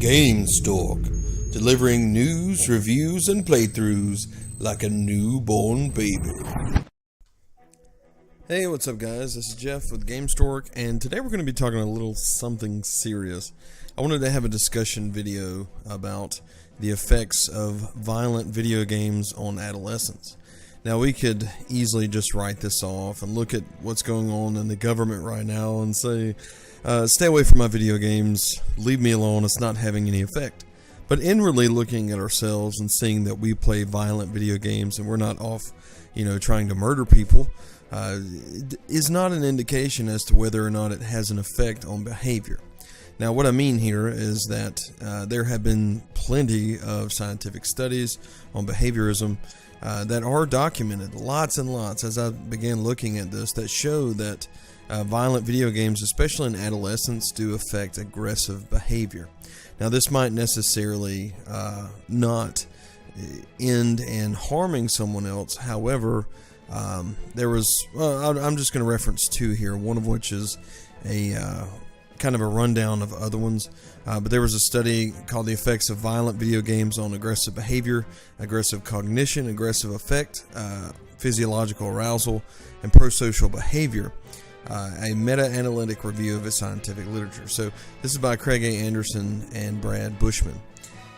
Gamestork, delivering news, reviews, and playthroughs like a newborn baby. Hey, what's up guys? This is Jeff with Gamestork, and today we're going to be talking a little something serious. I wanted to have a discussion video about the effects of violent video games on adolescents. Now, we could easily just write this off and look at what's going on in the government right now and say, stay away from my video games, leave me alone, it's not having any effect. But inwardly looking at ourselves and seeing that we play violent video games and we're not off, trying to murder people, is not an indication as to whether or not it has an effect on behavior. Now, what I mean here is that there have been plenty of scientific studies on behaviorism that are documented, lots and lots, as I began looking at this, that show that violent video games, especially in adolescence, do affect aggressive behavior. Now, this might necessarily not end in harming someone else. However, I'm just going to reference two here, one of which is a kind of a rundown of other ones. But there was a study called The Effects of Violent Video Games on Aggressive Behavior, Aggressive Cognition, Aggressive Affect, Physiological Arousal, and Prosocial Behavior, a meta-analytic review of its scientific literature. So this is by Craig A. Anderson and Brad Bushman.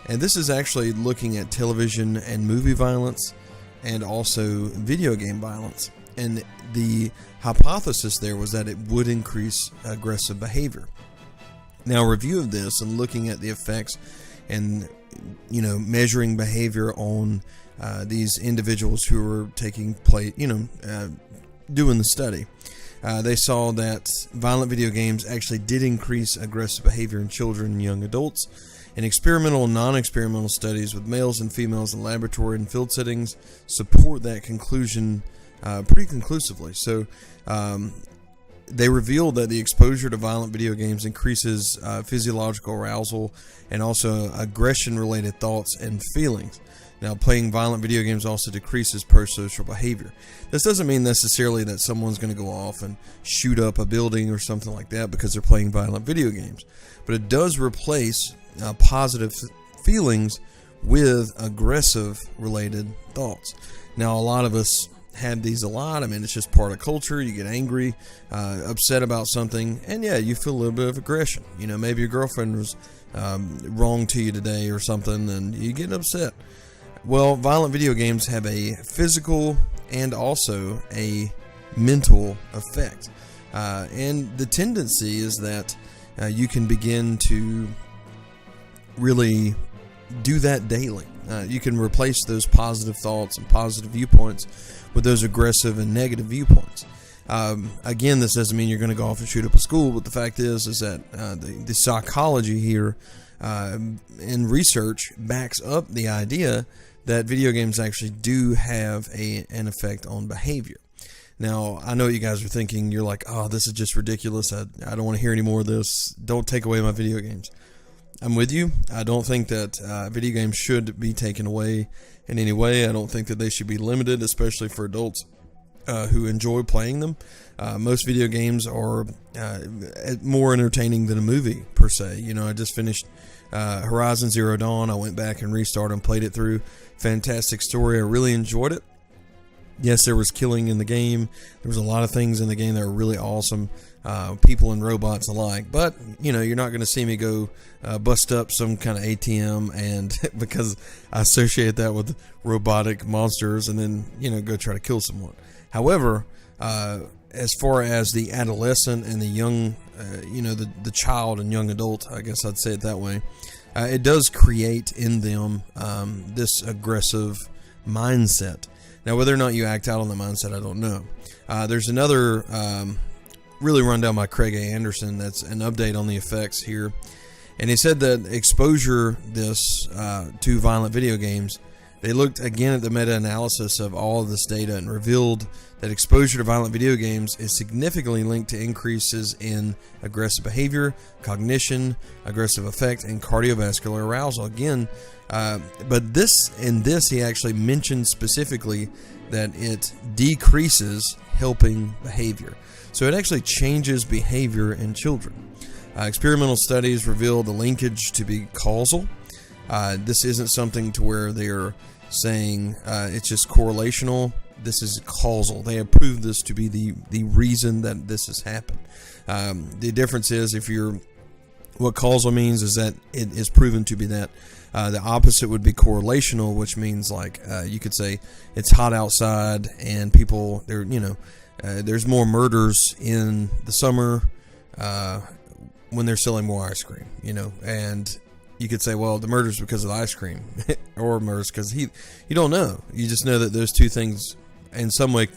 And this is actually looking at television and movie violence and also video game violence. And the hypothesis there was that it would increase aggressive behavior. Now, a review of this and looking at the effects and, measuring behavior on these individuals who were taking place, doing the study. They saw that violent video games actually did increase aggressive behavior in children and young adults. And experimental and non-experimental studies with males and females in laboratory and field settings support that conclusion pretty conclusively. So they revealed that the exposure to violent video games increases physiological arousal and also aggression-related thoughts and feelings. Now, playing violent video games also decreases prosocial behavior. This doesn't mean necessarily that someone's going to go off and shoot up a building or something like that because they're playing violent video games. But it does replace positive feelings with aggressive-related thoughts. Now, a lot of us had these a lot. I mean, it's just part of culture. You get angry, upset about something, and yeah, you feel a little bit of aggression. Maybe your girlfriend was wrong to you today or something, and you get upset. Well, violent video games have a physical and also a mental effect. And the tendency is that you can begin to really do that daily. You can replace those positive thoughts and positive viewpoints with those aggressive and negative viewpoints. Again, this doesn't mean you're going to go off and shoot up a school, but the fact is that the psychology here and research backs up the idea that video games actually do have an effect on behavior. Now, I know what you guys are thinking. You're like, oh, this is just ridiculous. I don't want to hear any more of this. Don't take away my video games. I'm with you. I don't think that video games should be taken away in any way. I don't think that they should be limited, especially for adults who enjoy playing them. Most video games are more entertaining than a movie, per se. I just finished Horizon Zero Dawn. I went back and restarted and played it through. Fantastic story. I really enjoyed it. Yes, there was killing in the game. There was a lot of things in the game that were really awesome, people and robots alike. But, you're not going to see me go bust up some kind of ATM and because I associate that with robotic monsters and then, go try to kill someone. However, as far as the adolescent and the young, the child and young adult, I guess I'd say it that way, it does create in them this aggressive mindset. Now, whether or not you act out on the mindset, I don't know. There's another really rundown by Craig A. Anderson that's an update on the effects here. And he said that exposure to violent video games, they looked again at the meta-analysis of all of this data and revealed that exposure to violent video games is significantly linked to increases in aggressive behavior, cognition, aggressive affect, and cardiovascular arousal. Again, but in this he actually mentioned specifically that it decreases helping behavior. So it actually changes behavior in children. Experimental studies reveal the linkage to be causal. This isn't something to where they're saying it's just correlational. This is causal. They have proved this to be the reason that this has happened. The difference is what causal means is that it is proven to be that. The opposite would be correlational, which means like you could say it's hot outside and people there's more murders in the summer when they're selling more ice cream, and you could say, well, the murder's because of the ice cream or murders because you don't know. You just know that those two things in some way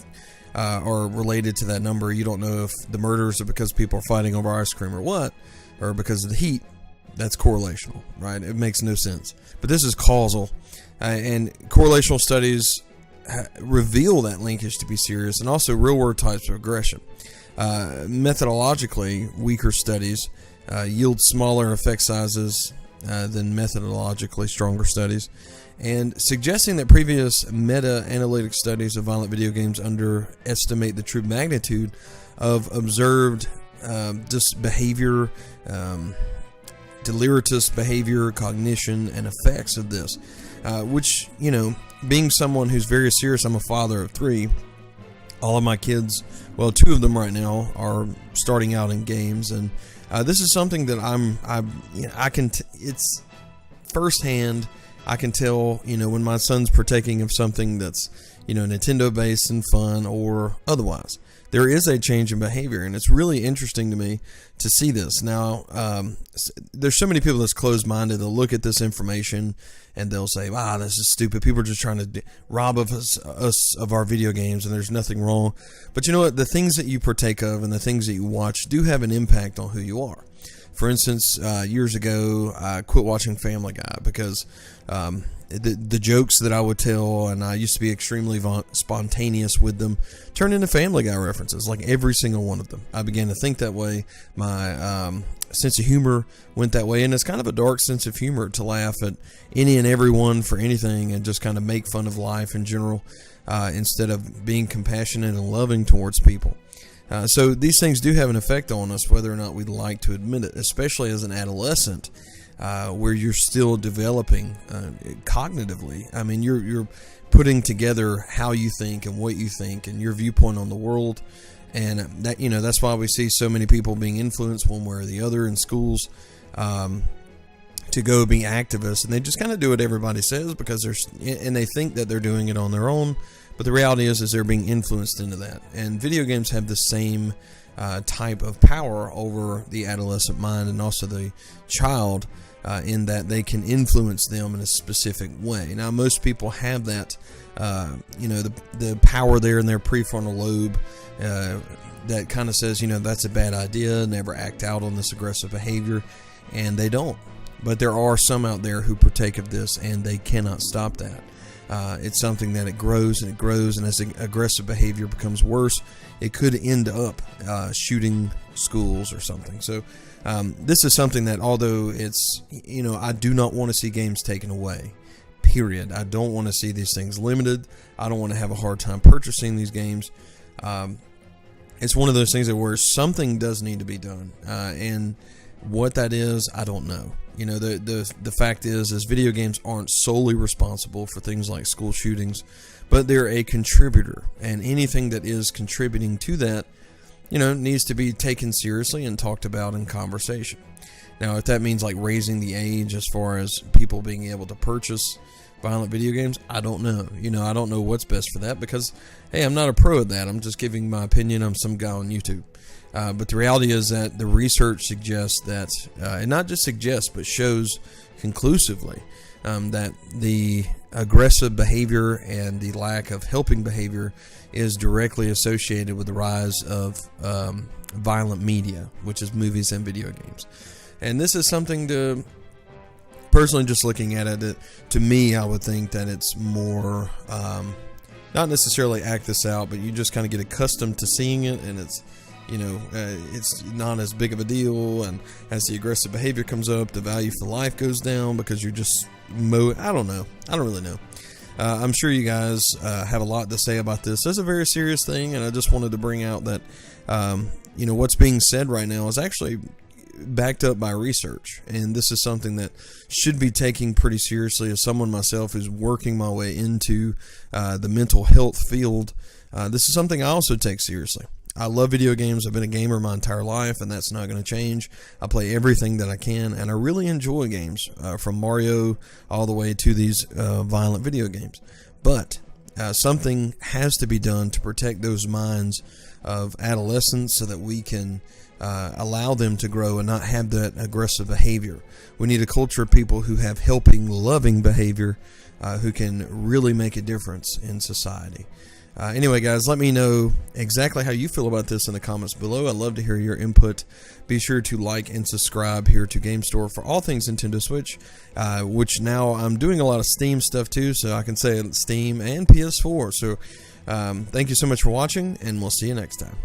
are related to that number. You don't know if the murders are because people are fighting over ice cream or what, or because of the heat. That's correlational, right? It makes no sense. But this is causal, and correlational studies reveal that linkage to be serious, and also real-world types of aggression. Methodologically, weaker studies yield smaller effect sizes than methodologically stronger studies, and suggesting that previous meta-analytic studies of violent video games underestimate the true magnitude of observed behavior, deleterious behavior, cognition, and effects of this, which, being someone who's very serious, I'm a father of 3. All of my kids, well, 2 of them right now are starting out in games, and this is something that it's firsthand. I can tell, when my son's partaking of something that's, Nintendo based and fun or otherwise. There is a change in behavior, and it's really interesting to me to see this. Now, there's so many people that's closed-minded. They'll look at this information and they'll say, this is stupid. People are just trying to rob us of our video games, and there's nothing wrong. But you know what? The things that you partake of and the things that you watch do have an impact on who you are. For instance, years ago, I quit watching Family Guy because the jokes that I would tell, and I used to be extremely spontaneous with them, turned into Family Guy references, like every single one of them. I began to think that way. My sense of humor went that way, and it's kind of a dark sense of humor to laugh at any and everyone for anything and just kind of make fun of life in general instead of being compassionate and loving towards people. So these things do have an effect on us, whether or not we'd like to admit it, especially as an adolescent, where you're still developing cognitively. I mean, you're putting together how you think and what you think and your viewpoint on the world, and that that's why we see so many people being influenced one way or the other in schools to go be activists, and they just kind of do what everybody says because they think that they're doing it on their own. But the reality is they're being influenced into that. And video games have the same type of power over the adolescent mind and also the child in that they can influence them in a specific way. Now, most people have that, the power there in their prefrontal lobe that kind of says, that's a bad idea, never act out on this aggressive behavior, and they don't. But there are some out there who partake of this, and they cannot stop that. It's something that it grows, and as the aggressive behavior becomes worse, it could end up shooting schools or something. So this is something that, although it's, I do not want to see games taken away, period. I don't want to see these things limited. I don't want to have a hard time purchasing these games. It's one of those things where something does need to be done, and what that is, I don't know. The fact is video games aren't solely responsible for things like school shootings, but they're a contributor, and anything that is contributing to that, needs to be taken seriously and talked about in conversation. Now, if that means like raising the age as far as people being able to purchase violent video games, I don't know. I don't know what's best for that because, hey, I'm not a pro at that. I'm just giving my opinion. I'm some guy on YouTube. But the reality is that the research suggests that, and not just suggests, but shows conclusively that the aggressive behavior and the lack of helping behavior is directly associated with the rise of violent media, which is movies and video games. And this is something to, personally just looking at it, to me, I would think that it's more, not necessarily act this out, but you just kind of get accustomed to seeing it, and it's, it's not as big of a deal, and as the aggressive behavior comes up, the value for life goes down because you're just I don't know. I don't really know. I'm sure you guys have a lot to say about this. This is a very serious thing, and I just wanted to bring out that, what's being said right now is actually backed up by research, and this is something that should be taken pretty seriously. As someone myself who's working my way into the mental health field, this is something I also take seriously. I love video games. I've been a gamer my entire life, and that's not going to change. I play everything that I can, and I really enjoy games, from Mario all the way to these violent video games. But something has to be done to protect those minds of adolescents so that we can allow them to grow and not have that aggressive behavior. We need a culture of people who have helping, loving behavior, who can really make a difference in society. Anyway, guys, let me know exactly how you feel about this in the comments below. I'd love to hear your input. Be sure to like and subscribe here to Gamestork for all things Nintendo Switch, which now I'm doing a lot of Steam stuff too, so I can say Steam and PS4. So thank you so much for watching, and we'll see you next time.